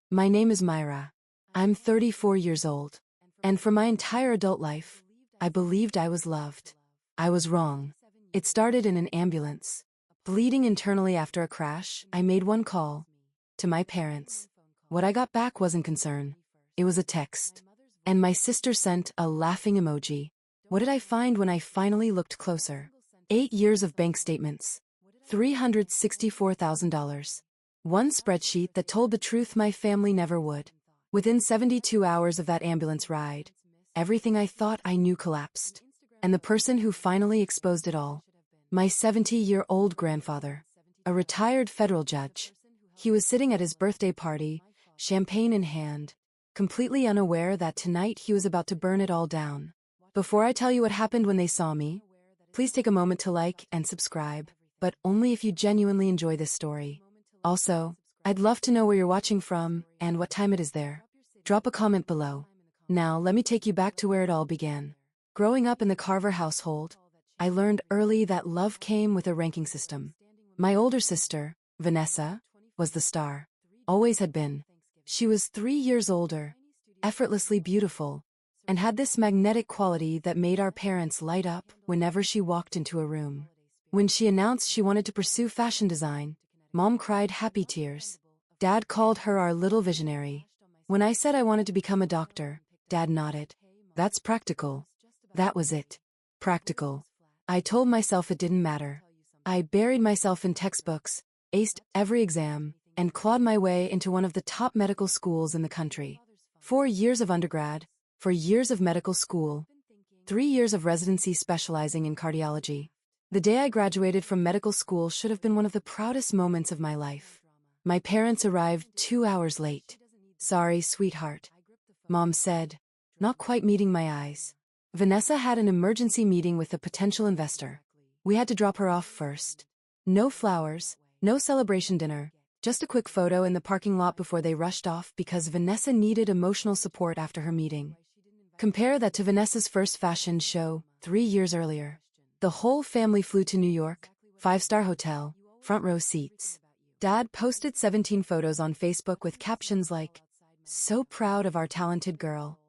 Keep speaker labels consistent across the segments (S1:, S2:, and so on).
S1: My name is Myra. I'm 34 years old. And for my entire adult life, I believed I was loved. I was wrong. It started in an ambulance. Bleeding internally after a crash, I made one call. To my parents. What I got back wasn't concern. It was a text. And my sister sent a laughing emoji. What did I find when I finally looked closer? 8 years of bank statements. $364,000. One spreadsheet that told the truth my family never would. Within 72 hours of that ambulance ride, everything I thought I knew collapsed. And the person who finally exposed it all. My 70-year-old grandfather. A retired federal judge. He was sitting at his birthday party, champagne in hand, completely unaware that tonight he was about to burn it all down. Before I tell you what happened when they saw me, please take a moment to like and subscribe, but only if you genuinely enjoy this story. Also, I'd love to know where you're watching from and what time it is there. Drop a comment below. Now let me take you back to where it all began. Growing up in the Carver household, I learned early that love came with a ranking system. My older sister, Vanessa, was the star. Always had been. She was 3 years older, effortlessly beautiful, and had this magnetic quality that made our parents light up whenever she walked into a room. When she announced she wanted to pursue fashion design, Mom cried happy tears. Dad called her our little visionary. When I said I wanted to become a doctor, Dad nodded. That's practical. That was it. Practical. I told myself it didn't matter. I buried myself in textbooks, aced every exam, and clawed my way into one of the top medical schools in the country. 4 years of undergrad, 4 years of medical school, 3 years of residency specializing in cardiology. The day I graduated from medical school should have been one of the proudest moments of my life. My parents arrived 2 hours late. Sorry, sweetheart. Mom said, not quite meeting my eyes. Vanessa had an emergency meeting with a potential investor. We had to drop her off first. No flowers, no celebration dinner, just a quick photo in the parking lot before they rushed off because Vanessa needed emotional support after her meeting. Compare that to Vanessa's first fashion show 3 years earlier. The whole family flew to New York, 5-star hotel, front row seats. Dad posted 17 photos on Facebook with captions like, "So proud of our talented girl."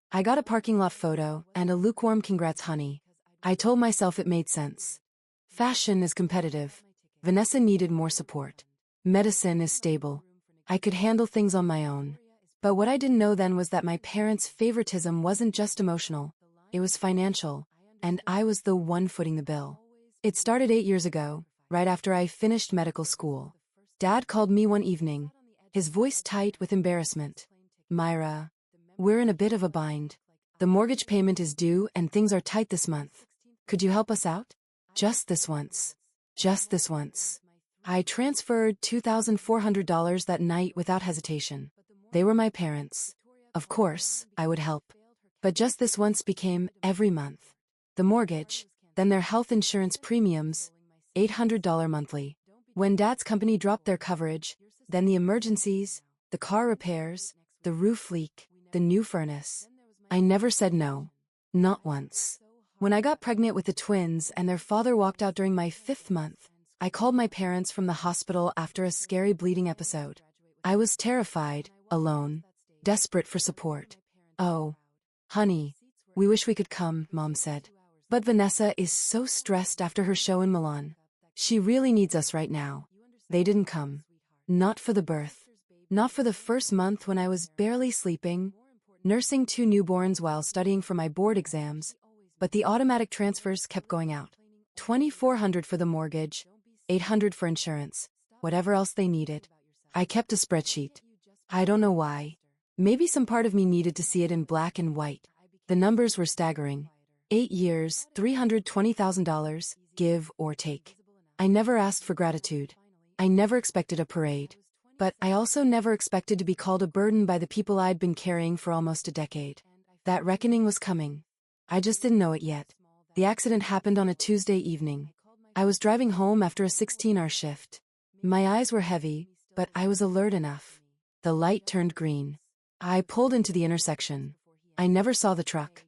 S1: I got a parking lot photo and a lukewarm "congrats, honey." I told myself it made sense. Fashion is competitive. Vanessa needed more support. Medicine is stable. I could handle things on my own. But what I didn't know then was that my parents' favoritism wasn't just emotional. It was financial. And I was the one footing the bill. It started 8 years ago, right after I finished medical school. Dad called me one evening, his voice tight with embarrassment. "Myra, we're in a bit of a bind. The mortgage payment is due and things are tight this month. Could you help us out? Just this once. Just this once." I transferred $2,400 that night without hesitation. They were my parents. Of course, I would help. But just this once became every month. The mortgage, then their health insurance premiums, $800 monthly. When Dad's company dropped their coverage, then the emergencies, the car repairs, the roof leak, the new furnace. I never said no. Not once. When I got pregnant with the twins and their father walked out during my 5th month, I called my parents from the hospital after a scary bleeding episode. I was terrified, alone, desperate for support. "Oh, honey, we wish we could come," Mom said. "But Vanessa is so stressed after her show in Milan. She really needs us right now." They didn't come. Not for the birth. Not for the first month when I was barely sleeping, nursing 2 newborns while studying for my board exams, but the automatic transfers kept going out. $2,400 for the mortgage, $800 for insurance, whatever else they needed. I kept a spreadsheet. I don't know why. Maybe some part of me needed to see it in black and white. The numbers were staggering. 8 years, $320,000, give or take. I never asked for gratitude. I never expected a parade. But I also never expected to be called a burden by the people I'd been carrying for almost a decade. That reckoning was coming. I just didn't know it yet. The accident happened on a Tuesday evening. I was driving home after a 16-hour shift. My eyes were heavy, but I was alert enough. The light turned green. I pulled into the intersection. I never saw the truck.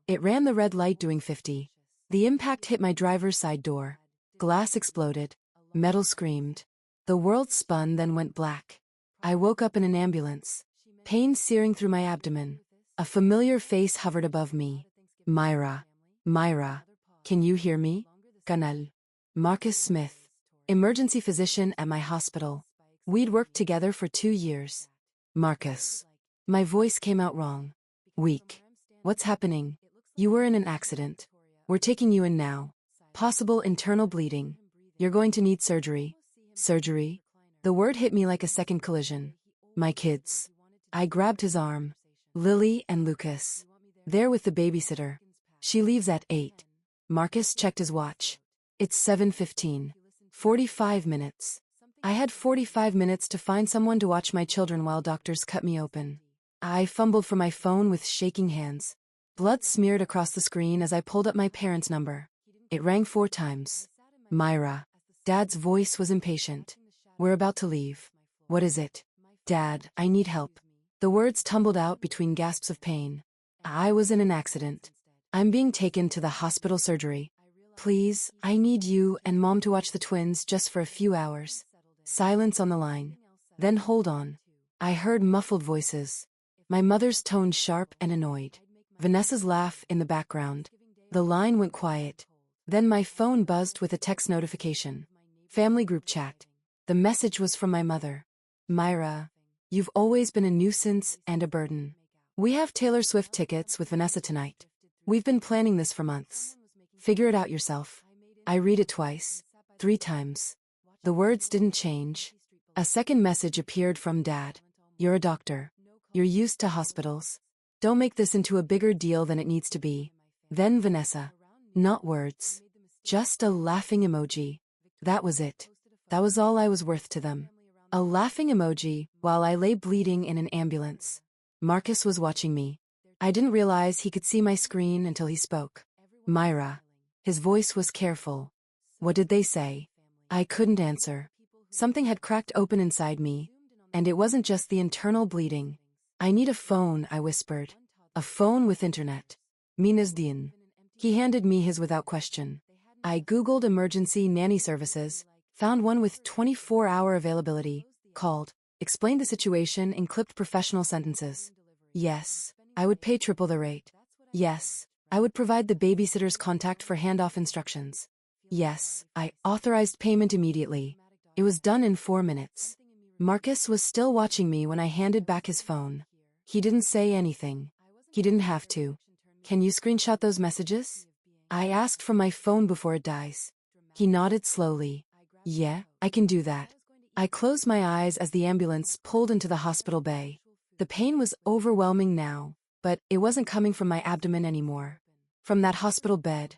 S1: It ran the red light doing 50. The impact hit my driver's side door. Glass exploded. Metal screamed. The world spun then went black. I woke up in an ambulance, pain searing through my abdomen. A familiar face hovered above me. Myra. Myra. Can you hear me? Canal. Marcus Smith. Emergency physician at my hospital. We'd worked together for 2 years. Marcus. My voice came out wrong. Weak. What's happening? You were in an accident. We're taking you in now. Possible internal bleeding. You're going to need surgery. Surgery? The word hit me like a second collision. My kids. I grabbed his arm. Lily and Lucas. They're with the babysitter. She leaves at 8. Marcus checked his watch. It's 7:15. 45 minutes. I had 45 minutes to find someone to watch my children while doctors cut me open. I fumbled for my phone with shaking hands. Blood smeared across the screen as I pulled up my parents' number. It rang 4 times. Myra. Dad's voice was impatient. We're about to leave. What is it? Dad, I need help. The words tumbled out between gasps of pain. I was in an accident. I'm being taken to the hospital surgery. Please, I need you and Mom to watch the twins just for a few hours. Silence on the line. Then hold on. I heard muffled voices. My mother's tone sharp and annoyed. Vanessa's laugh in the background. The line went quiet. Then my phone buzzed with a text notification. Family group chat. The message was from my mother. Myra, you've always been a nuisance and a burden. We have Taylor Swift tickets with Vanessa tonight. We've been planning this for months. Figure it out yourself. I read it twice, 3 times. The words didn't change. A second message appeared from Dad. You're a doctor. You're used to hospitals. Don't make this into a bigger deal than it needs to be. Then Vanessa. Not words. Just a laughing emoji. That was it. That was all I was worth to them. A laughing emoji while I lay bleeding in an ambulance. Marcus was watching me. I didn't realize he could see my screen until he spoke. Myra. His voice was careful. What did they say? I couldn't answer. Something had cracked open inside me. And it wasn't just the internal bleeding. I need a phone, I whispered. A phone with internet. Minasdin. He handed me his without question. I Googled emergency nanny services, found one with 24-hour availability, called, explained the situation in clipped professional sentences. Yes, I would pay triple the rate. Yes, I would provide the babysitter's contact for handoff instructions. Yes, I authorized payment immediately. It was done in 4 minutes. Marcus was still watching me when I handed back his phone. He didn't say anything. He didn't have to. Can you screenshot those messages? I asked from my phone before it dies. He nodded slowly. Yeah, I can do that. I closed my eyes as the ambulance pulled into the hospital bay. The pain was overwhelming now, but it wasn't coming from my abdomen anymore. From that hospital bed,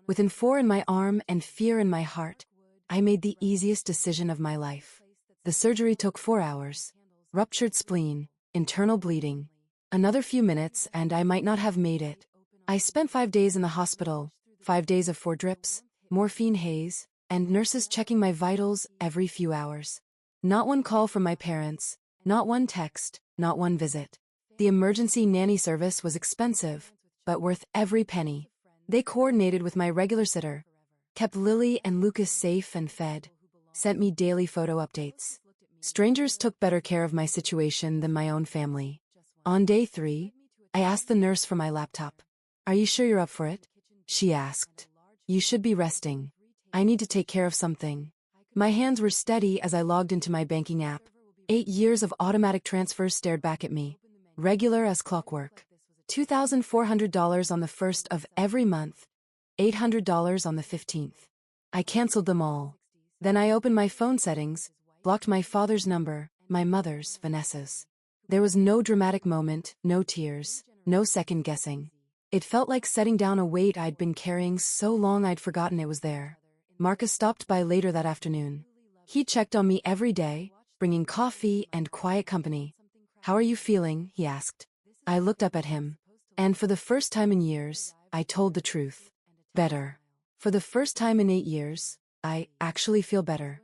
S1: with N4 in my arm and fear in my heart, I made the easiest decision of my life. The surgery took 4 hours. Ruptured spleen, internal bleeding. Another few minutes and I might not have made it. I spent 5 days in the hospital, 5 days of 4 drips, morphine haze, and nurses checking my vitals every few hours. Not one call from my parents, not one text, not one visit. The emergency nanny service was expensive, but worth every penny. They coordinated with my regular sitter, kept Lily and Lucas safe and fed, sent me daily photo updates. Strangers took better care of my situation than my own family. On day 3, I asked the nurse for my laptop. Are you sure you're up for it? She asked. You should be resting. I need to take care of something. My hands were steady as I logged into my banking app. 8 years of automatic transfers stared back at me. Regular as clockwork. $2,400 on the 1st of every month. $800 on the 15th. I canceled them all. Then I opened my phone settings, blocked my father's number, my mother's, Vanessa's. There was no dramatic moment, no tears, no second guessing. It felt like setting down a weight I'd been carrying so long I'd forgotten it was there. Marcus stopped by later that afternoon. He checked on me every day, bringing coffee and quiet company. How are you feeling? He asked. I looked up at him. And for the first time in years, I told the truth. Better. For the first time in 8 years, I actually feel better.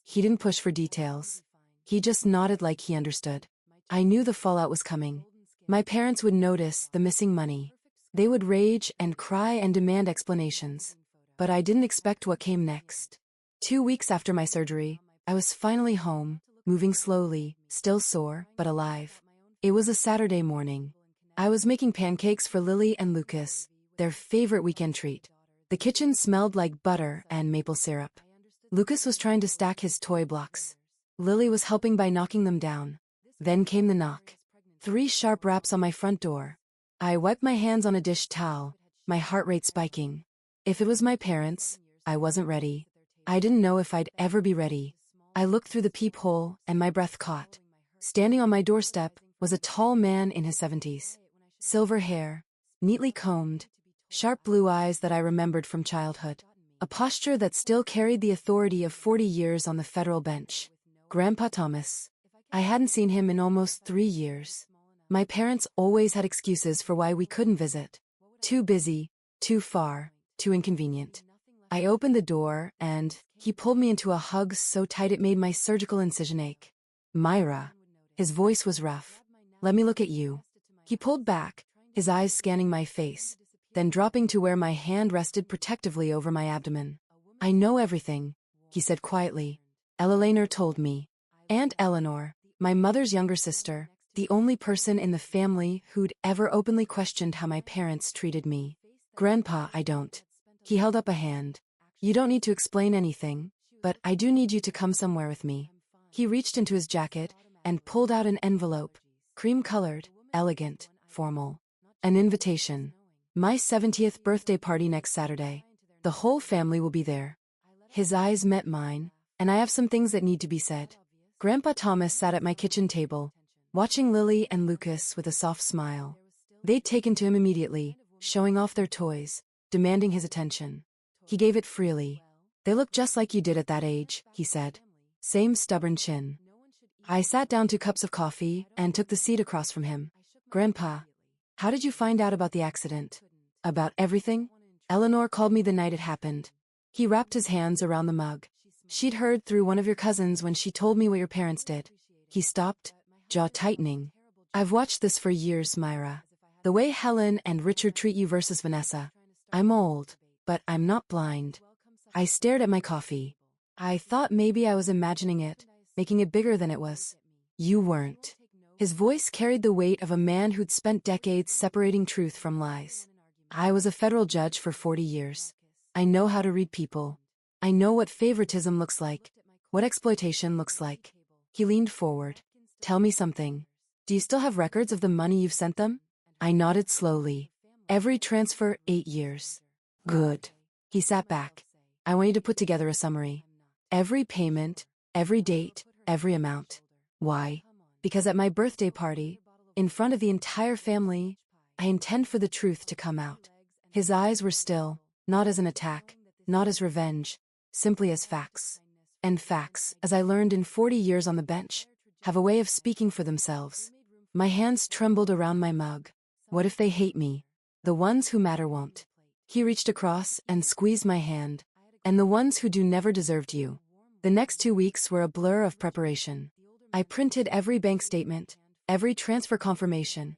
S1: He didn't push for details. He just nodded like he understood. I knew the fallout was coming. My parents would notice the missing money. They would rage and cry and demand explanations. But I didn't expect what came next. 2 weeks after my surgery, I was finally home, moving slowly, still sore, but alive. It was a Saturday morning. I was making pancakes for Lily and Lucas, their favorite weekend treat. The kitchen smelled like butter and maple syrup. Lucas was trying to stack his toy blocks. Lily was helping by knocking them down. Then came the knock. 3 sharp raps on my front door. I wiped my hands on a dish towel, my heart rate spiking. If it was my parents, I wasn't ready. I didn't know if I'd ever be ready. I looked through the peephole and my breath caught. Standing on my doorstep was a tall man in his 70s. Silver hair, neatly combed, sharp blue eyes that I remembered from childhood. A posture that still carried the authority of 40 years on the federal bench. Grandpa Thomas. I hadn't seen him in almost 3 years. My parents always had excuses for why we couldn't visit. Too busy, too far, too inconvenient. I opened the door, and he pulled me into a hug so tight it made my surgical incision ache. Myra. His voice was rough. Let me look at you. He pulled back, his eyes scanning my face, then dropping to where my hand rested protectively over my abdomen. I know everything, he said quietly. Eleanor told me. Aunt Eleanor, my mother's younger sister, the only person in the family who'd ever openly questioned how my parents treated me. Grandpa, I don't. He held up a hand. You don't need to explain anything, but I do need you to come somewhere with me. He reached into his jacket and pulled out an envelope, cream-colored, elegant, formal. An invitation. My 70th birthday party next Saturday. The whole family will be there. His eyes met mine, and I have some things that need to be said. Grandpa Thomas sat at my kitchen table, watching Lily and Lucas with a soft smile. They'd taken to him immediately, showing off their toys, demanding his attention. He gave it freely. They look just like you did at that age, he said. Same stubborn chin. I sat down 2 cups of coffee and took the seat across from him. Grandpa, how did you find out about the accident? About everything? Eleanor called me the night it happened. He wrapped his hands around the mug. She'd heard through one of your cousins when she told me what your parents did. He stopped, jaw tightening. I've watched this for years, Myra. The way Helen and Richard treat you versus Vanessa. I'm old, but I'm not blind. I stared at my coffee. I thought maybe I was imagining it, making it bigger than it was. You weren't. His voice carried the weight of a man who'd spent decades separating truth from lies. I was a federal judge for 40 years. I know how to read people. I know what favoritism looks like, what exploitation looks like. He leaned forward. Tell me something. Do you still have records of the money you've sent them? I nodded slowly. Every transfer, 8 years. Good. He sat back. I want you to put together a summary. Every payment, every date, every amount. Why? Because at my birthday party, in front of the entire family, I intend for the truth to come out. His eyes were still, not as an attack, not as revenge, simply as facts. And facts, as I learned in 40 years on the bench, have a way of speaking for themselves. My hands trembled around my mug. What if they hate me? The ones who matter won't. He reached across and squeezed my hand. And the ones who do never deserved you. The next 2 weeks were a blur of preparation. I printed every bank statement, every transfer confirmation.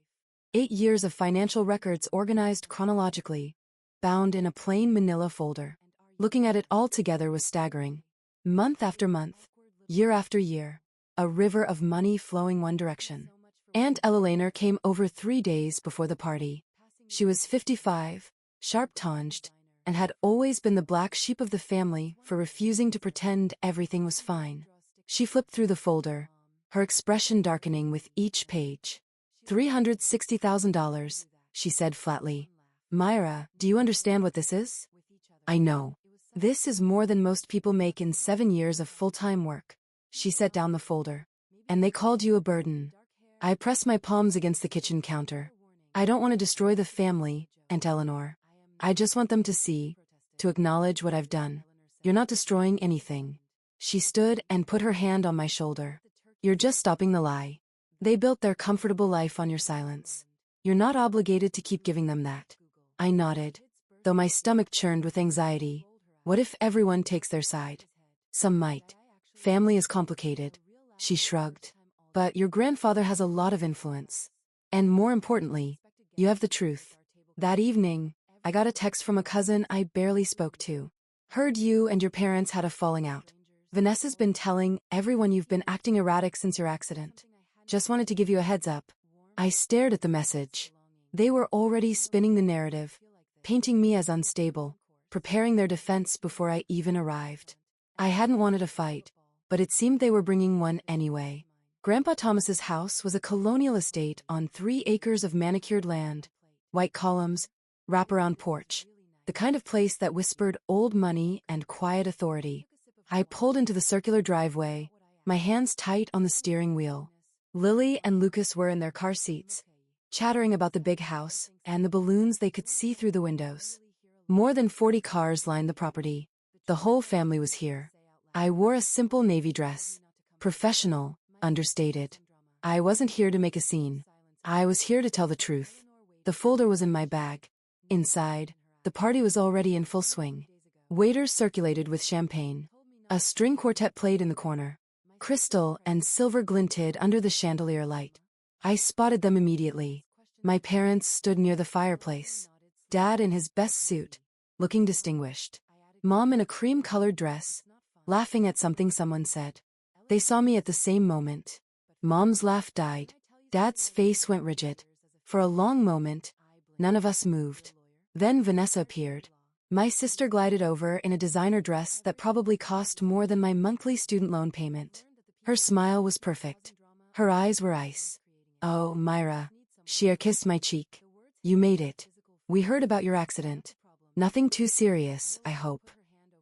S1: 8 years of financial records organized chronologically, bound in a plain manila folder. Looking at it all together was staggering. Month after month, year after year, a river of money flowing one direction. Aunt Eleanor came over 3 days before the party. She was 55, sharp-tonged, and had always been the black sheep of the family for refusing to pretend everything was fine. She flipped through the folder, her expression darkening with each page. $360,000, she said flatly. Myra, do you understand what this is? I know. This is more than most people make in 7 years of full-time work. She set down the folder. And they called you a burden. I pressed my palms against the kitchen counter. I don't want to destroy the family, Aunt Eleanor. I just want them to see, to acknowledge what I've done. You're not destroying anything. She stood and put her hand on my shoulder. You're just stopping the lie. They built their comfortable life on your silence. You're not obligated to keep giving them that. I nodded, though my stomach churned with anxiety. What if everyone takes their side? Some might. Family is complicated. She shrugged. But your grandfather has a lot of influence. And more importantly, you have the truth. That evening, I got a text from a cousin I barely spoke to. Heard you and your parents had a falling out. Vanessa's been telling everyone you've been acting erratic since your accident. Just wanted to give you a heads up. I stared at the message. They were already spinning the narrative, painting me as unstable, preparing their defense before I even arrived. I hadn't wanted a fight, but it seemed they were bringing one anyway. Grandpa Thomas's house was a colonial estate on 3 acres of manicured land, white columns, wraparound porch, the kind of place that whispered old money and quiet authority. I pulled into the circular driveway, my hands tight on the steering wheel. Lily and Lucas were in their car seats, chattering about the big house and the balloons they could see through the windows. More than 40 cars lined the property. The whole family was here. I wore a simple navy dress. Professional, understated. I wasn't here to make a scene. I was here to tell the truth. The folder was in my bag. Inside, the party was already in full swing. Waiters circulated with champagne. A string quartet played in the corner. Crystal and silver glinted under the chandelier light. I spotted them immediately. My parents stood near the fireplace. Dad in his best suit, looking distinguished. Mom in a cream-colored dress, laughing at something someone said. They saw me at the same moment. Mom's laugh died. Dad's face went rigid. For a long moment, none of us moved. Then Vanessa appeared. My sister glided over in a designer dress that probably cost more than my monthly student loan payment. Her smile was perfect. Her eyes were ice. "Oh, Myra." She kissed my cheek. "You made it. We heard about your accident. Nothing too serious, I hope."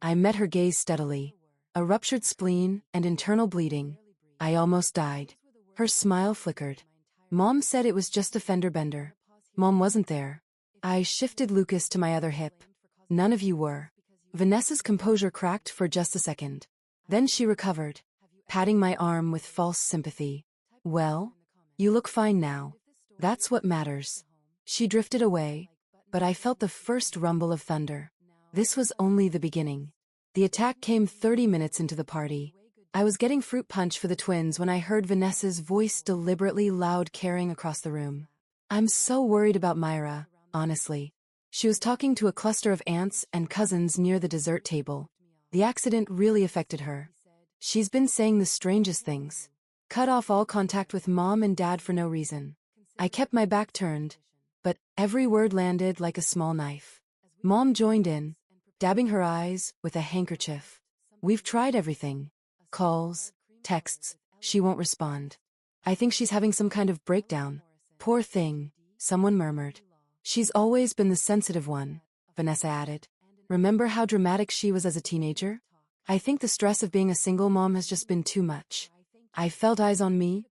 S1: I met her gaze steadily. A ruptured spleen and internal bleeding. I almost died. Her smile flickered. Mom said it was just a fender bender. Mom wasn't there. I shifted Lucas to my other hip. "None of you were." Vanessa's composure cracked for just a second. Then she recovered, patting my arm with false sympathy. "Well, you look fine now. That's what matters." She drifted away, but I felt the first rumble of thunder. This was only the beginning. The attack came 30 minutes into the party. I was getting fruit punch for the twins when I heard Vanessa's voice deliberately loud carrying across the room. "I'm so worried about Myra, honestly." She was talking to a cluster of aunts and cousins near the dessert table. The accident really affected her. She's been saying the strangest things. Cut off all contact with Mom and Dad for no reason. I kept my back turned, but every word landed like a small knife. Mom joined in, dabbing her eyes with a handkerchief. "We've tried everything. Calls, texts, she won't respond. I think she's having some kind of breakdown." "Poor thing," someone murmured. "She's always been the sensitive one," Vanessa added. "Remember how dramatic she was as a teenager? I think the stress of being a single mom has just been too much." I felt eyes on me,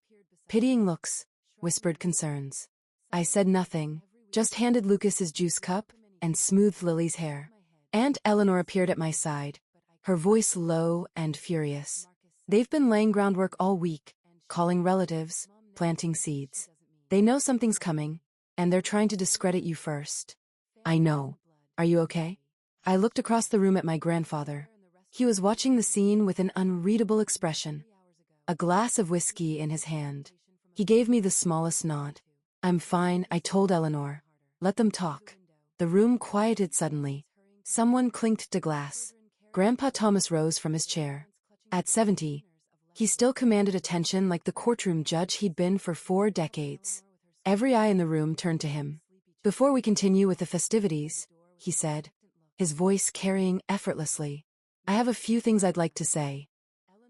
S1: pitying looks, whispered concerns. I said nothing, just handed Lucas his juice cup and smoothed Lily's hair. Aunt Eleanor appeared at my side, her voice low and furious. "They've been laying groundwork all week, calling relatives, planting seeds. They know something's coming, and they're trying to discredit you first." "I know. Are you okay?" I looked across the room at my grandfather. He was watching the scene with an unreadable expression. A glass of whiskey in his hand. He gave me the smallest nod. "I'm fine," I told Eleanor. "Let them talk." The room quieted suddenly. Someone clinked to glass. Grandpa Thomas rose from his chair. At 70, he still commanded attention like the courtroom judge he'd been for 4 decades. Every eye in the room turned to him. "Before we continue with the festivities," he said, his voice carrying effortlessly, "I have a few things I'd like to say."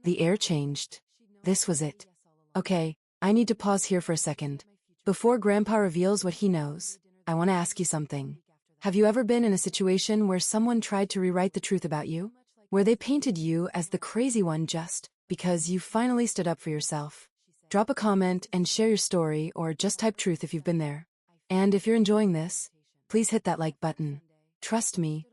S1: The air changed. This was it. "Okay, I need to pause here for a second. Before Grandpa reveals what he knows, I want to ask you something. Have you ever been in a situation where someone tried to rewrite the truth about you? Where they painted you as the crazy one just because you finally stood up for yourself?" Drop a comment and share your story, or just type truth if you've been there. And if you're enjoying this, please hit that like button. Trust me,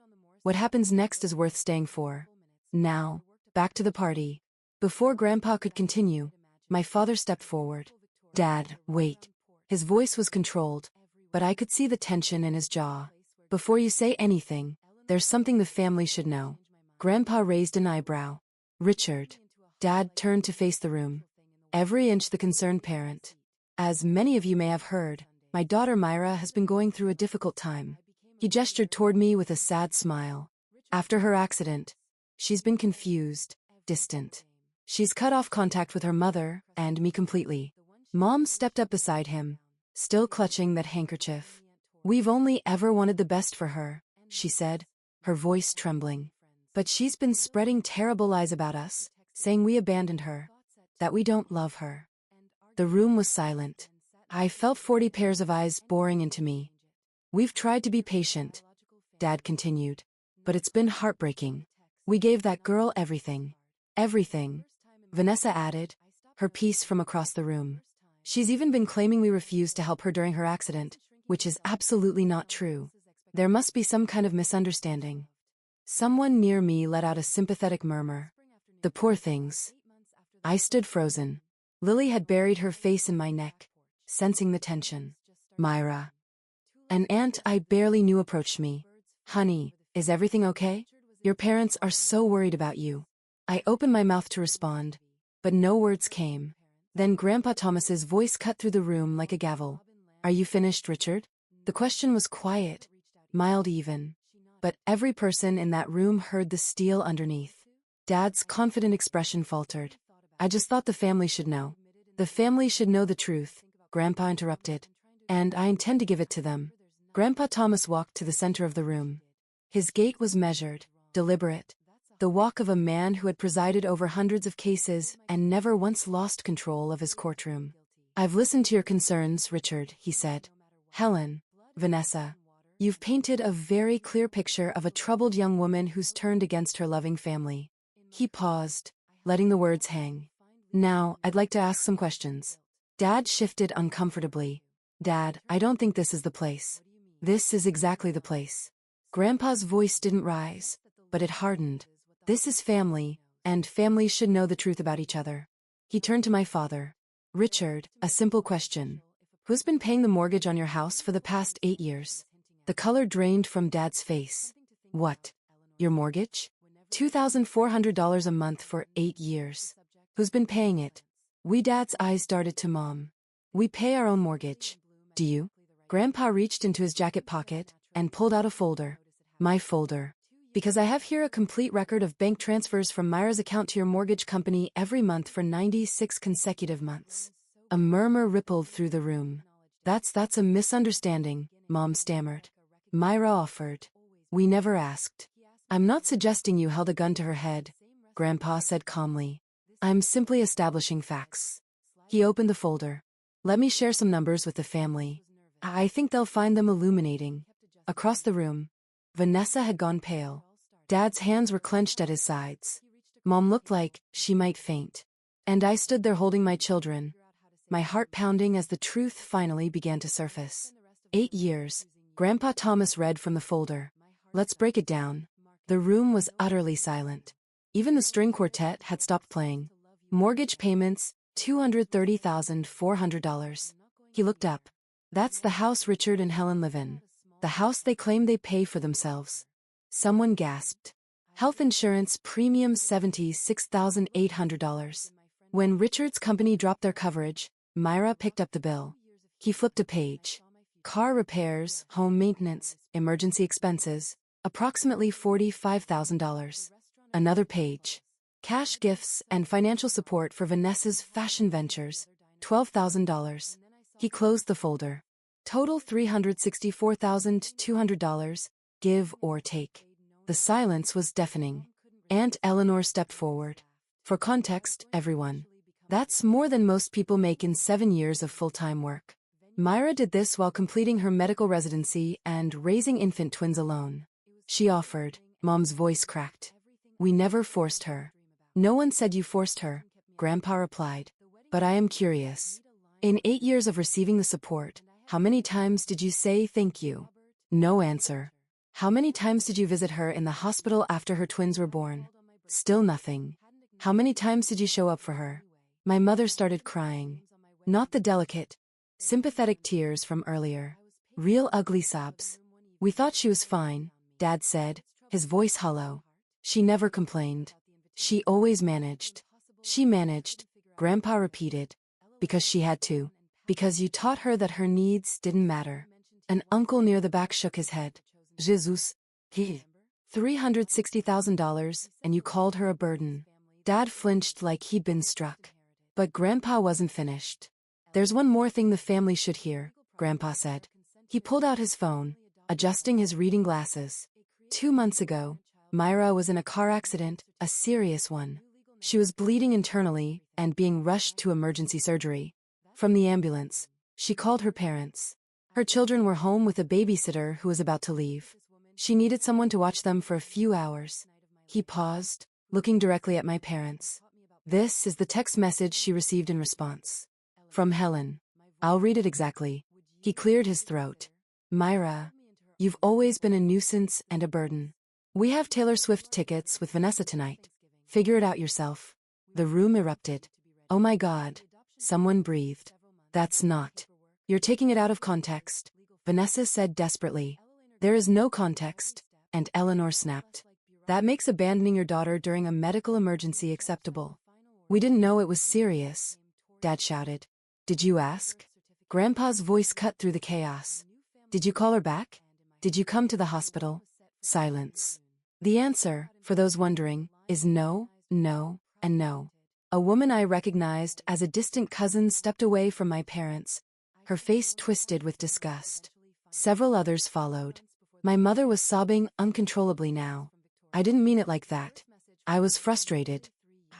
S1: what happens next is worth staying for. Now, back to the party. Before Grandpa could continue, my father stepped forward. "Dad, wait." His voice was controlled, but I could see the tension in his jaw. "Before you say anything, there's something the family should know." Grandpa raised an eyebrow. "Richard." Dad turned to face the room. Every inch the concerned parent. "As many of you may have heard, my daughter Myra has been going through a difficult time." He gestured toward me with a sad smile. "After her accident, she's been confused, distant. She's cut off contact with her mother and me completely." Mom stepped up beside him, still clutching that handkerchief. "We've only ever wanted the best for her," she said, her voice trembling. "But she's been spreading terrible lies about us, saying we abandoned her, that we don't love her." The room was silent. I felt 40 pairs of eyes boring into me. "We've tried to be patient," Dad continued, "but it's been heartbreaking. We gave that girl everything. Everything," Vanessa added, her piece from across the room. "She's even been claiming we refused to help her during her accident, which is absolutely not true. There must be some kind of misunderstanding." Someone near me let out a sympathetic murmur. "The poor things." I stood frozen. Lily had buried her face in my neck, sensing the tension. Myra, an aunt I barely knew, approached me. "Honey, is everything okay? Your parents are so worried about you." I opened my mouth to respond, but no words came. Then Grandpa Thomas's voice cut through the room like a gavel. "Are you finished, Richard?" The question was quiet, mild even, but every person in that room heard the steel underneath. Dad's confident expression faltered. "I just thought the family should know." "The family should know the truth," Grandpa interrupted. "And I intend to give it to them." Grandpa Thomas walked to the center of the room. His gait was measured, deliberate, the walk of a man who had presided over hundreds of cases and never once lost control of his courtroom. "I've listened to your concerns, Richard," he said. "Helen, Vanessa, you've painted a very clear picture of a troubled young woman who's turned against her loving family." He paused, letting the words hang. "Now, I'd like to ask some questions." Dad shifted uncomfortably. "Dad, I don't think this is the place." "This is exactly the place." Grandpa's voice didn't rise, but it hardened. "This is family, and families should know the truth about each other." He turned to my father. "Richard, a simple question. Who's been paying the mortgage on your house for the past 8 years?" The color drained from Dad's face. "What? Your mortgage? $2,400 a month for 8 years. Who's been paying it?" Dad's eyes darted to Mom. "We pay our own mortgage. Do you?" Grandpa reached into his jacket pocket and pulled out a folder. "My folder. Because I have here a complete record of bank transfers from Myra's account to your mortgage company every month for 96 consecutive months." A murmur rippled through the room. That's a misunderstanding," Mom stammered. Myra offered. "We never asked." "I'm not suggesting you held a gun to her head," Grandpa said calmly. "I'm simply establishing facts." He opened the folder. "Let me share some numbers with the family. I think they'll find them illuminating." Across the room, Vanessa had gone pale. Dad's hands were clenched at his sides. Mom looked like she might faint. And I stood there holding my children, my heart pounding as the truth finally began to surface. 8 years, Grandpa Thomas read from the folder. "Let's break it down." The room was utterly silent. Even the string quartet had stopped playing. "Mortgage payments, $230,400. He looked up. "That's the house Richard and Helen live in. The house they claim they pay for themselves." Someone gasped. "Health insurance premium $76,800. When Richard's company dropped their coverage, Myra picked up the bill. He flipped a page. "Car repairs, home maintenance, emergency expenses, approximately $45,000. Another page. "Cash gifts and financial support for Vanessa's fashion ventures, $12,000. He closed the folder. "Total $364,200, give or take." The silence was deafening. Aunt Eleanor stepped forward. "For context, everyone, that's more than most people make in 7 years of full-time work. Myra did this while completing her medical residency and raising infant twins alone." She offered. Mom's voice cracked. "We never forced her." "No one said you forced her," Grandpa replied. "But I am curious. In 8 years of receiving the support, how many times did you say thank you?" No answer. "How many times did you visit her in the hospital after her twins were born?" Still nothing. "How many times did you show up for her?" My mother started crying. Not the delicate, sympathetic tears from earlier. Real ugly sobs. "We thought she was fine," Dad said, his voice hollow. "She never complained. She always managed." "She managed," Grandpa repeated. "Because she had to. Because you taught her that her needs didn't matter." An uncle near the back shook his head. "Jesus. He. $360,000, and you called her a burden." Dad flinched like he'd been struck. But Grandpa wasn't finished. "There's one more thing the family should hear," Grandpa said. He pulled out his phone, adjusting his reading glasses. 2 months ago, Myra was in a car accident, a serious one. She was bleeding internally and being rushed to emergency surgery. From the ambulance, she called her parents. Her children were home with a babysitter who was about to leave. She needed someone to watch them for a few hours. He paused, looking directly at my parents. This is the text message she received in response. From Helen. I'll read it exactly. He cleared his throat. Myra, you've always been a nuisance and a burden. We have Taylor Swift tickets with Vanessa tonight. Figure it out yourself. The room erupted. Oh my God. Someone breathed. That's not. You're taking it out of context, Vanessa said desperately. There is no context, and Eleanor snapped. That makes abandoning your daughter during a medical emergency acceptable. We didn't know it was serious, Dad shouted. Did you ask? Grandpa's voice cut through the chaos. Did you call her back? Did you come to the hospital? Silence. The answer, for those wondering, is no, no, and no. A woman I recognized as a distant cousin stepped away from my parents, her face twisted with disgust. Several others followed. My mother was sobbing uncontrollably now. I didn't mean it like that. I was frustrated.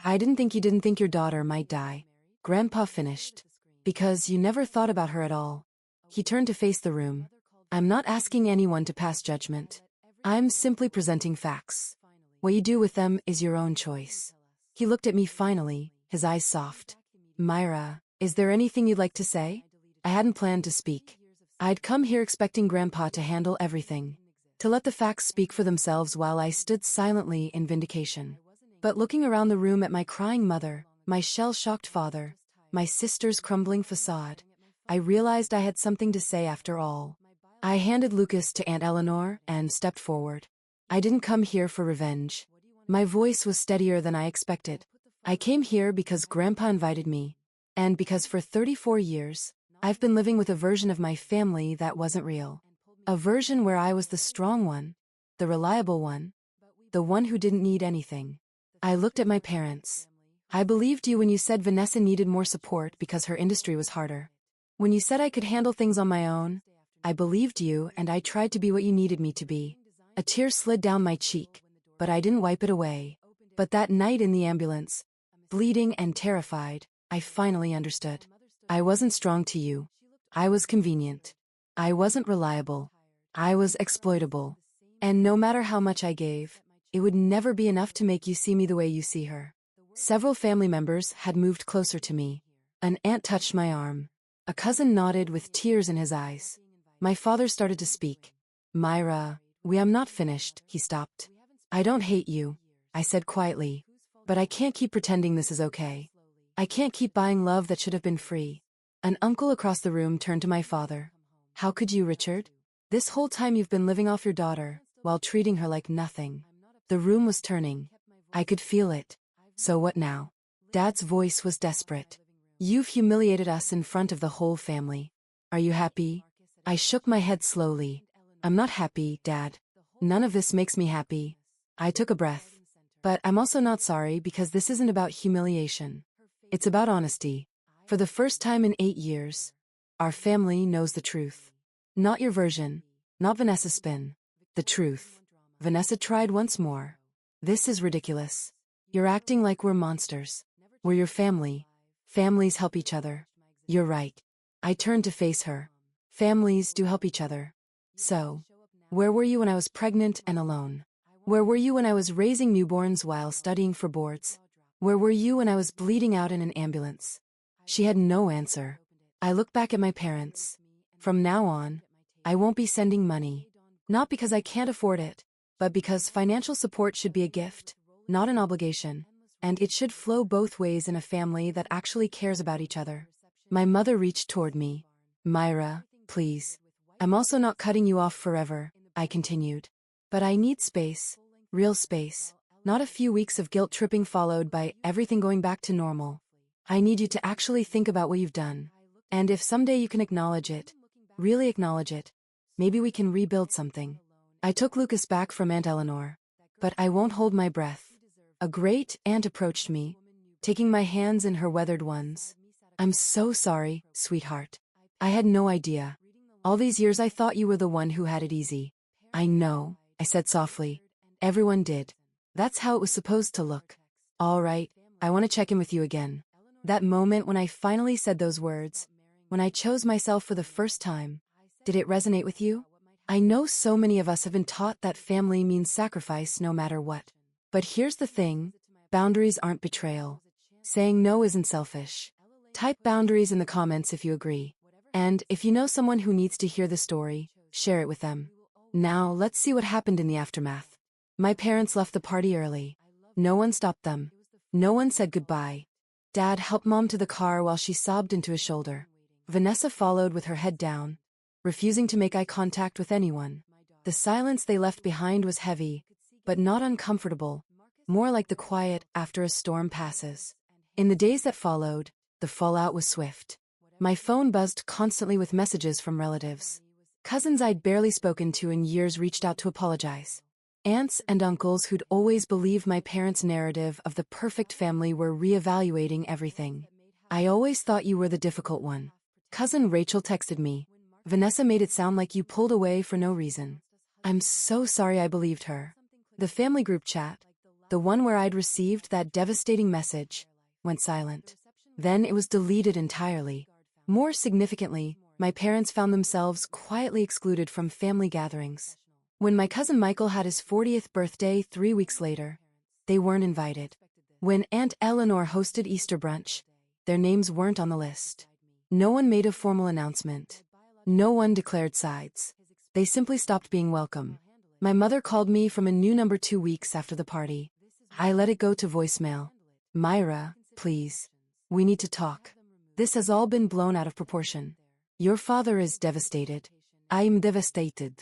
S1: I didn't think your daughter might die. Grandpa finished. Because you never thought about her at all. He turned to face the room. I'm not asking anyone to pass judgment. I'm simply presenting facts. What you do with them is your own choice. He looked at me finally, his eyes soft. Myra, is there anything you'd like to say? I hadn't planned to speak. I'd come here expecting Grandpa to handle everything, to let the facts speak for themselves while I stood silently in vindication. But looking around the room at my crying mother, my shell-shocked father, my sister's crumbling facade, I realized I had something to say after all. I handed Lucas to Aunt Eleanor and stepped forward. I didn't come here for revenge. My voice was steadier than I expected. I came here because Grandpa invited me, and because for 34 years, I've been living with a version of my family that wasn't real. A version where I was the strong one, the reliable one, the one who didn't need anything. I looked at my parents. I believed you when you said Vanessa needed more support because her industry was harder. When you said I could handle things on my own, I believed you and I tried to be what you needed me to be. A tear slid down my cheek, but I didn't wipe it away. But that night in the ambulance, bleeding and terrified, I finally understood. I wasn't strong to you. I was convenient. I wasn't reliable. I was exploitable. And no matter how much I gave, it would never be enough to make you see me the way you see her. Several family members had moved closer to me. An aunt touched my arm. A cousin nodded with tears in his eyes. My father started to speak. Myra, I'm not finished, he stopped. I don't hate you, I said quietly. But I can't keep pretending this is okay. I can't keep buying love that should have been free. An uncle across the room turned to my father. How could you, Richard? This whole time you've been living off your daughter, while treating her like nothing. The room was turning. I could feel it. So what now? Dad's voice was desperate. You've humiliated us in front of the whole family. Are you happy? I shook my head slowly. I'm not happy, Dad. None of this makes me happy. I took a breath. But I'm also not sorry because this isn't about humiliation. It's about honesty. For the first time in 8 years, our family knows the truth. Not your version, not Vanessa's spin. The truth. Vanessa tried once more. This is ridiculous. You're acting like we're monsters. We're your family. Families help each other. You're right. I turned to face her. Families do help each other. So, where were you when I was pregnant and alone? Where were you when I was raising newborns while studying for boards? Where were you when I was bleeding out in an ambulance? She had no answer. I looked back at my parents. From now on, I won't be sending money. Not because I can't afford it, but because financial support should be a gift, not an obligation, and it should flow both ways in a family that actually cares about each other. My mother reached toward me. Myra, please. I'm also not cutting you off forever, I continued. But I need space, real space, not a few weeks of guilt tripping followed by everything going back to normal. I need you to actually think about what you've done. And if someday you can acknowledge it, really acknowledge it, maybe we can rebuild something. I took Lucas back from Aunt Eleanor. But I won't hold my breath. A great aunt approached me, taking my hands in her weathered ones. I'm so sorry, sweetheart. I had no idea. All these years I thought you were the one who had it easy. I know, I said softly. Everyone did. That's how it was supposed to look. All right, I want to check in with you again. That moment when I finally said those words, when I chose myself for the first time, did it resonate with you? I know so many of us have been taught that family means sacrifice no matter what. But here's the thing, boundaries aren't betrayal. Saying no isn't selfish. Type boundaries in the comments if you agree. And if you know someone who needs to hear the story, share it with them. Now, let's see what happened in the aftermath. My parents left the party early. No one stopped them. No one said goodbye. Dad helped Mom to the car while she sobbed into his shoulder. Vanessa followed with her head down, refusing to make eye contact with anyone. The silence they left behind was heavy, but not uncomfortable, more like the quiet after a storm passes. In the days that followed, the fallout was swift. My phone buzzed constantly with messages from relatives. Cousins I'd barely spoken to in years reached out to apologize. Aunts and uncles who'd always believed my parents' narrative of the perfect family were reevaluating everything. I always thought you were the difficult one. Cousin Rachel texted me. Vanessa made it sound like you pulled away for no reason. I'm so sorry I believed her. The family group chat, the one where I'd received that devastating message, went silent. Then it was deleted entirely. More significantly, my parents found themselves quietly excluded from family gatherings. When my cousin Michael had his 40th birthday 3 weeks later, they weren't invited. When Aunt Eleanor hosted Easter brunch, their names weren't on the list. No one made a formal announcement. No one declared sides. They simply stopped being welcome. My mother called me from a new number 2 weeks after the party. I let it go to voicemail. Myra, please. We need to talk. This has all been blown out of proportion. Your father is devastated. I'm devastated.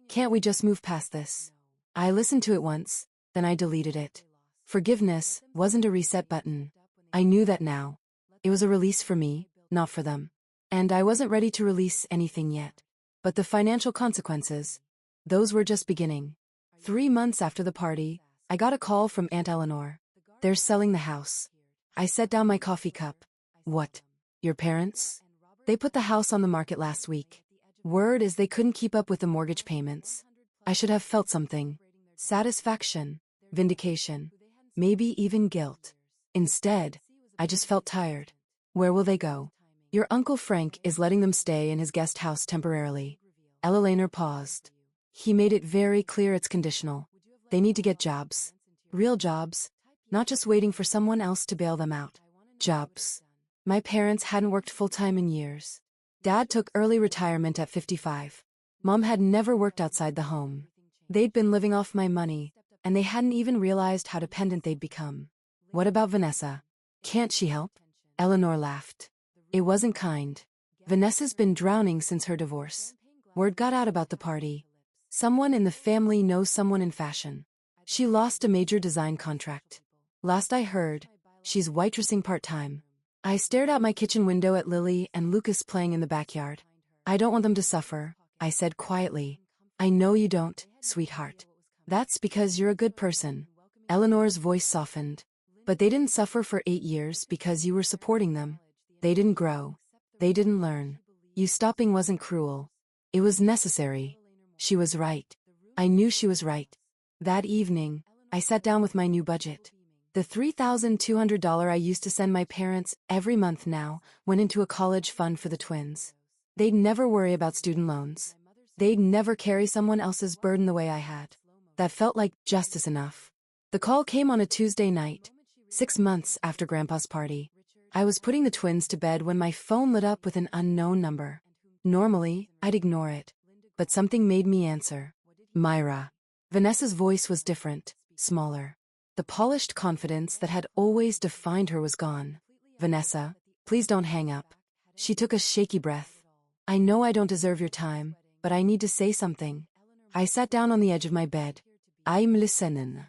S1: Can't we just move past this? I listened to it once, then I deleted it. Forgiveness wasn't a reset button. I knew that now. It was a release for me, not for them. And I wasn't ready to release anything yet. But the financial consequences, those were just beginning. 3 months after the party, I got a call from Aunt Eleanor. They're selling the house. I set down my coffee cup. What? Your parents? They put the house on the market last week. Word is they couldn't keep up with the mortgage payments. I should have felt something. Satisfaction, vindication, maybe even guilt. Instead, I just felt tired. Where will they go? Your Uncle Frank is letting them stay in his guest house temporarily. Eleanor paused. He made it very clear it's conditional. They need to get jobs. Real jobs, not just waiting for someone else to bail them out. Jobs. My parents hadn't worked full-time in years. Dad took early retirement at 55. Mom had never worked outside the home. They'd been living off my money, and they hadn't even realized how dependent they'd become. What about Vanessa? Can't she help? Eleanor laughed. It wasn't kind. Vanessa's been drowning since her divorce. Word got out about the party. Someone in the family knows someone in fashion. She lost a major design contract. Last I heard, she's waitressing part-time. I stared out my kitchen window at Lily and Lucas playing in the backyard. I don't want them to suffer, I said quietly. I know you don't, sweetheart. That's because you're a good person. Eleanor's voice softened. But they didn't suffer for 8 years because you were supporting them. They didn't grow. They didn't learn. You stopping wasn't cruel. It was necessary. She was right. I knew she was right. That evening, I sat down with my new budget. The $3,200 I used to send my parents every month now went into a college fund for the twins. They'd never worry about student loans. They'd never carry someone else's burden the way I had. That felt like justice enough. The call came on a Tuesday night, 6 months after Grandpa's party. I was putting the twins to bed when my phone lit up with an unknown number. Normally, I'd ignore it. But something made me answer. Myra. Vanessa's voice was different, smaller. The polished confidence that had always defined her was gone. Vanessa, please don't hang up. She took a shaky breath. I know I don't deserve your time, but I need to say something. I sat down on the edge of my bed. I'm listening.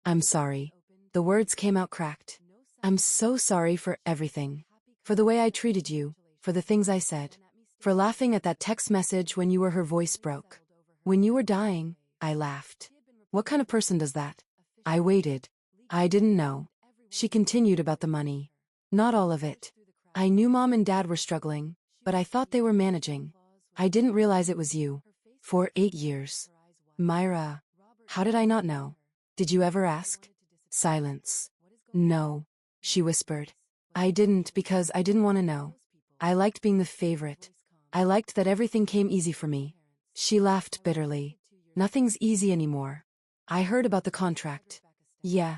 S1: I'm sorry. The words came out cracked. I'm so sorry for everything. For the way I treated you, for the things I said. For laughing at that text message when you were her voice broke. When you were dying, I laughed. What kind of person does that? I waited. I didn't know. She continued about the money. Not all of it. I knew Mom and Dad were struggling, but I thought they were managing. I didn't realize it was you. For 8 years. Myra. How did I not know? Did you ever ask? Silence. No, she whispered. I didn't because I didn't want to know. I liked being the favorite. I liked that everything came easy for me. She laughed bitterly. Nothing's easy anymore. I heard about the contract. Yeah.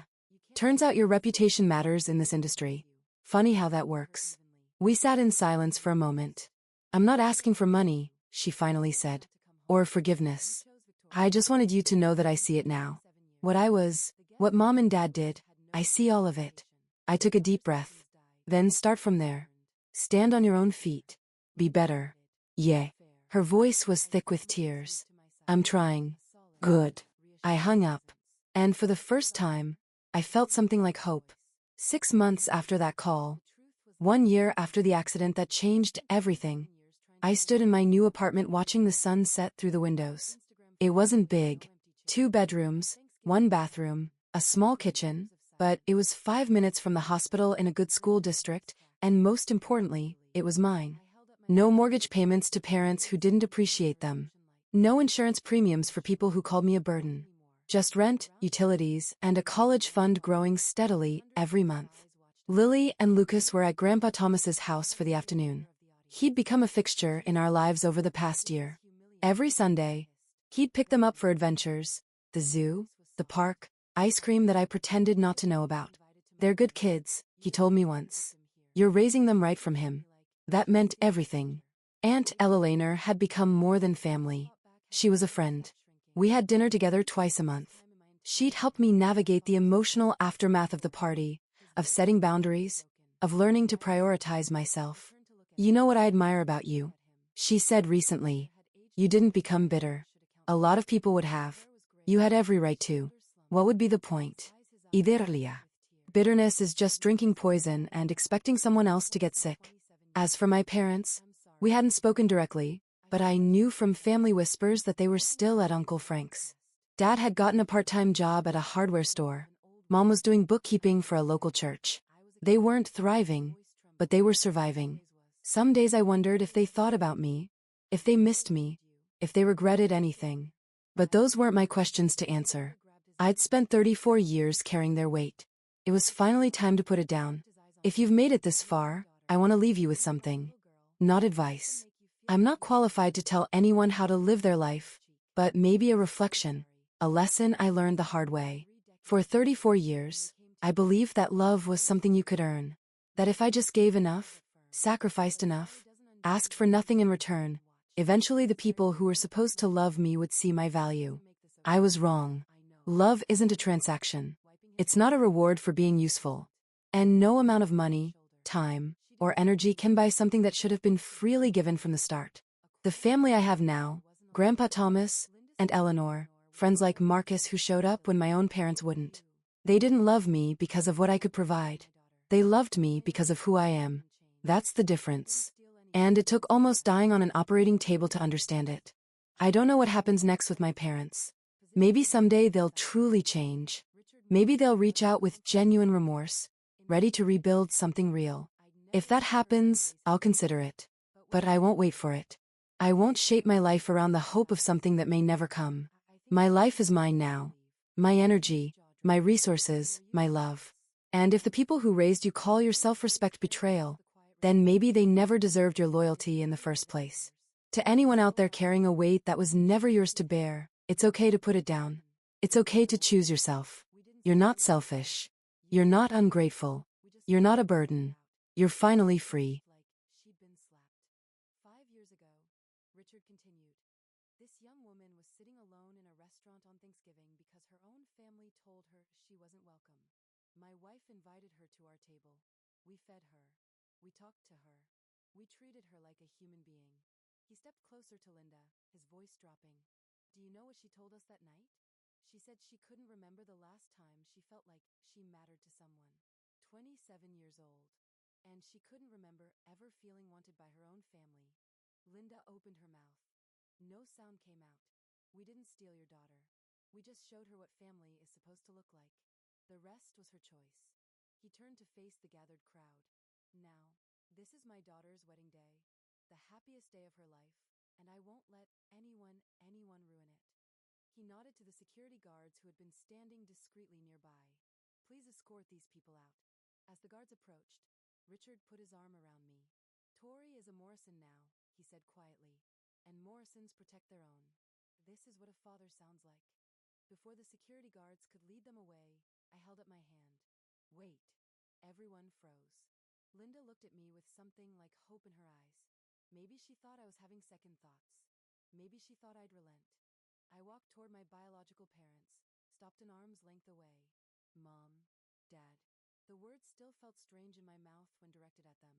S1: Turns out your reputation matters in this industry. Funny how that works. We sat in silence for a moment. I'm not asking for money, she finally said. Or forgiveness. I just wanted you to know that I see it now. What Mom and Dad did, I see all of it. I took a deep breath. Then start from there. Stand on your own feet. Be better. Yeah. Her voice was thick with tears. I'm trying. Good. I hung up. And for the first time, I felt something like hope. 6 months after that call, 1 year after the accident that changed everything, I stood in my new apartment watching the sun set through the windows. It wasn't big. 2 bedrooms, 1 bathroom, a small kitchen, but it was 5 minutes from the hospital in a good school district, and most importantly, it was mine. No mortgage payments to parents who didn't appreciate them. No insurance premiums for people who called me a burden. Just rent, utilities, and a college fund growing steadily every month. Lily and Lucas were at Grandpa Thomas's house for the afternoon. He'd become a fixture in our lives over the past year. Every Sunday, he'd pick them up for adventures, the zoo, the park, ice cream that I pretended not to know about. They're good kids, he told me once. You're raising them right from him. That meant everything. Aunt Ella had become more than family. She was a friend. We had dinner together twice a month. She'd help me navigate the emotional aftermath of the party, of setting boundaries, of learning to prioritize myself. You know what I admire about you? She said recently. You didn't become bitter. A lot of people would have. You had every right to. What would be the point? Iderlia. Bitterness is just drinking poison and expecting someone else to get sick. As for my parents, we hadn't spoken directly, but I knew from family whispers that they were still at Uncle Frank's. Dad had gotten a part-time job at a hardware store. Mom was doing bookkeeping for a local church. They weren't thriving, but they were surviving. Some days I wondered if they thought about me, if they missed me, if they regretted anything. But those weren't my questions to answer. I'd spent 34 years carrying their weight. It was finally time to put it down. If you've made it this far, I want to leave you with something. Not advice. I'm not qualified to tell anyone how to live their life, but maybe a reflection, a lesson I learned the hard way. For 34 years, I believed that love was something you could earn. That if I just gave enough, sacrificed enough, asked for nothing in return, eventually the people who were supposed to love me would see my value. I was wrong. Love isn't a transaction. It's not a reward for being useful. And no amount of money, time, or energy can buy something that should have been freely given from the start. The family I have now, Grandpa Thomas and Eleanor, friends like Marcus who showed up when my own parents wouldn't. They didn't love me because of what I could provide. They loved me because of who I am. That's the difference. And it took almost dying on an operating table to understand it. I don't know what happens next with my parents. Maybe someday they'll truly change. Maybe they'll reach out with genuine remorse, ready to rebuild something real. If that happens, I'll consider it. But I won't wait for it. I won't shape my life around the hope of something that may never come. My life is mine now. My energy, my resources, my love. And if the people who raised you call your self-respect betrayal, then maybe they never deserved your loyalty in the first place. To anyone out there carrying a weight that was never yours to bear, it's okay to put it down. It's okay to choose yourself. You're not selfish. You're not ungrateful. You're not a burden. You're finally free. She'd been slapped. 5 years ago, Richard continued. This young woman was sitting alone in a restaurant on Thanksgiving because her own family told her she wasn't welcome. My wife invited her to our table. We fed her. We talked to her. We treated her like a human being. He stepped closer to Linda, his voice dropping. Do you know what she told us that night? She said she couldn't remember the last time she felt like she mattered to someone. 27 years old. And she couldn't remember ever feeling wanted by her own family. Linda opened her mouth. No sound came out. We didn't steal your daughter. We just showed her what family is supposed to look like. The rest was her choice. He turned to face the gathered crowd. Now, this is my daughter's wedding day, the happiest day of her life, and I won't let anyone ruin it. He nodded to the security guards who had been standing discreetly nearby. Please escort these people out. As the guards approached, Richard put his arm around me. Tori is a Morrison now, he said quietly. And Morrisons protect their own. This is what a father sounds like. Before the security guards could lead them away, I held up my hand. Wait. Everyone froze. Linda looked at me with something like hope in her eyes. Maybe she thought I was having second thoughts. Maybe she thought I'd relent. I walked toward my biological parents, stopped an arm's length away. Mom. Dad. The words still felt strange in my mouth when directed at them.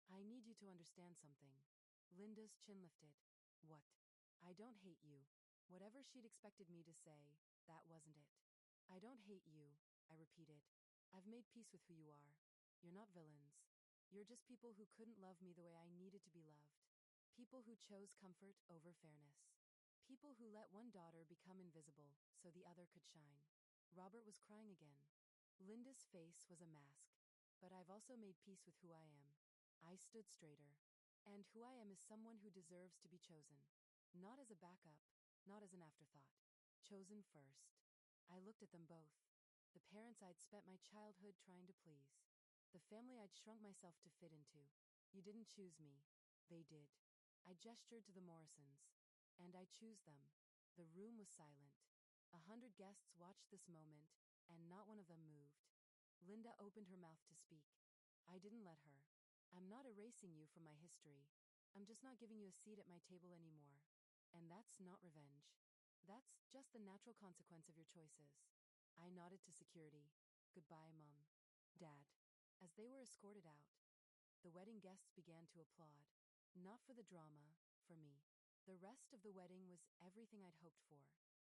S1: I need you to understand something. Linda's chin lifted. What? I don't hate you. Whatever she'd expected me to say, that wasn't it. I don't hate you, I repeated. I've made peace with who you are. You're not villains. You're just people who couldn't love me the way I needed to be loved. People who chose comfort over fairness. People who let one daughter become invisible so the other could shine. Robert was crying again. Linda's face was a mask. But I've also made peace with who I am. I stood straighter. And who I am is someone who deserves to be chosen. Not as a backup, not as an afterthought. Chosen first. I looked at them both. The parents I'd spent my childhood trying to please. The family I'd shrunk myself to fit into. You didn't choose me. They did. I gestured to the Morrisons. And I choose them. The room was silent. 100 guests watched this moment, and not one of them moved. Linda opened her mouth to speak. I didn't let her. I'm not erasing you from my history. I'm just not giving you a seat at my table anymore. And that's not revenge. That's just the natural consequence of your choices. I nodded to security. Goodbye, Mom. Dad. As they were escorted out, the wedding guests began to applaud. Not for the drama, for me. The rest of the wedding was everything I'd hoped for.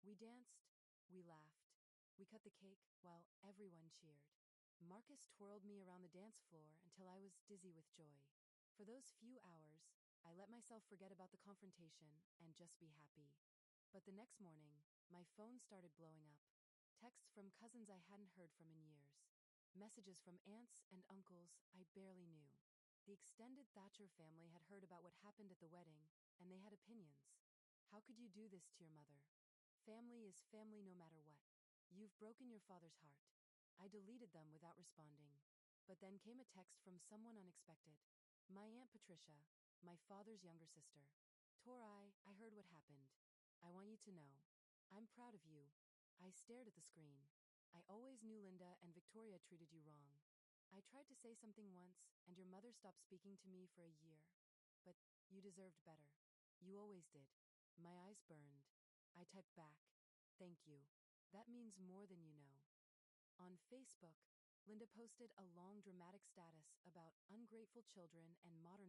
S1: We danced, we laughed, we cut the cake while everyone cheered. Marcus twirled me around the dance floor until I was dizzy with joy. For those few hours, I let myself forget about the confrontation and just be happy. But the next morning, my phone started blowing up. Texts from cousins I hadn't heard from in years. Messages from aunts and uncles I barely knew. The extended Thatcher family had heard about what happened at the wedding, and they had opinions. How could you do this to your mother? Family is family no matter what. You've broken your father's heart. I deleted them without responding. But then came a text from someone unexpected. My Aunt Patricia, my father's younger sister. Tori, I heard what happened. I want you to know. I'm proud of you. I stared at the screen. I always knew Linda and Victoria treated you wrong. I tried to say something once, and your mother stopped speaking to me for a year. But you deserved better. You always did. My eyes burned. I typed back. Thank you. That means more than you know. On Facebook, Linda posted a long dramatic status about ungrateful children and modern